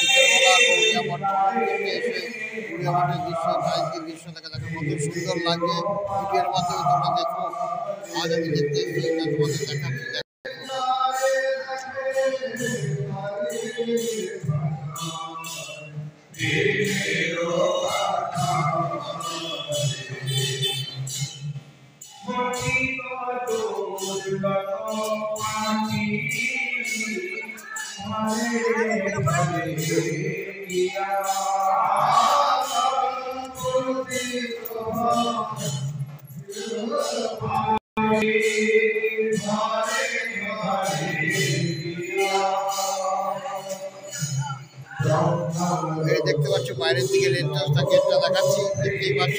বিকেলবেলা গড়িয়া মঠ করতে এসে গড়িয়া মঠের দৃশ্য চারিদিকের দৃশ্য দেখার কত সুন্দর লাগে। ভিডিওর মাধ্যমে তোমরা দেখো। আজ আমি দেখতে এসেছি, তোমাদের দেখাচ্ছি। দেখতে পাচ্ছ বাইরের দিকে রেলটা গেটটা দেখাচ্ছি, দেখতেই পাচ্ছ।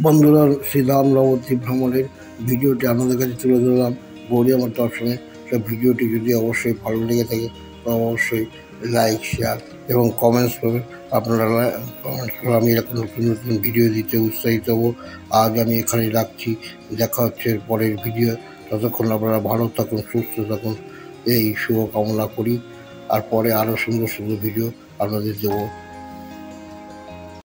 বন্ধুরা, শ্রীধাম নবদ্বীপ ভ্রমণের ভিডিওটি আপনাদের কাছে তুলে ধরলাম গড়িয়া মঠ দর্শনে। সব ভিডিওটি যদি অবশ্যই ভালো লেগে থাকে অবশ্যই লাইক, শেয়ার এবং কমেন্টস করবেন। আপনারা কমেন্টস করে আমি এরকম নতুন নতুন ভিডিও দিতে উৎসাহিত হব। আজ আমি এখানে রাখছি, দেখা হচ্ছে পরের ভিডিও। ততক্ষণ আপনারা ভালো থাকুন, সুস্থ থাকুন, এই শুভকামনা করি। আর পরে আরও সুন্দর সুন্দর ভিডিও আপনাদের দেবো।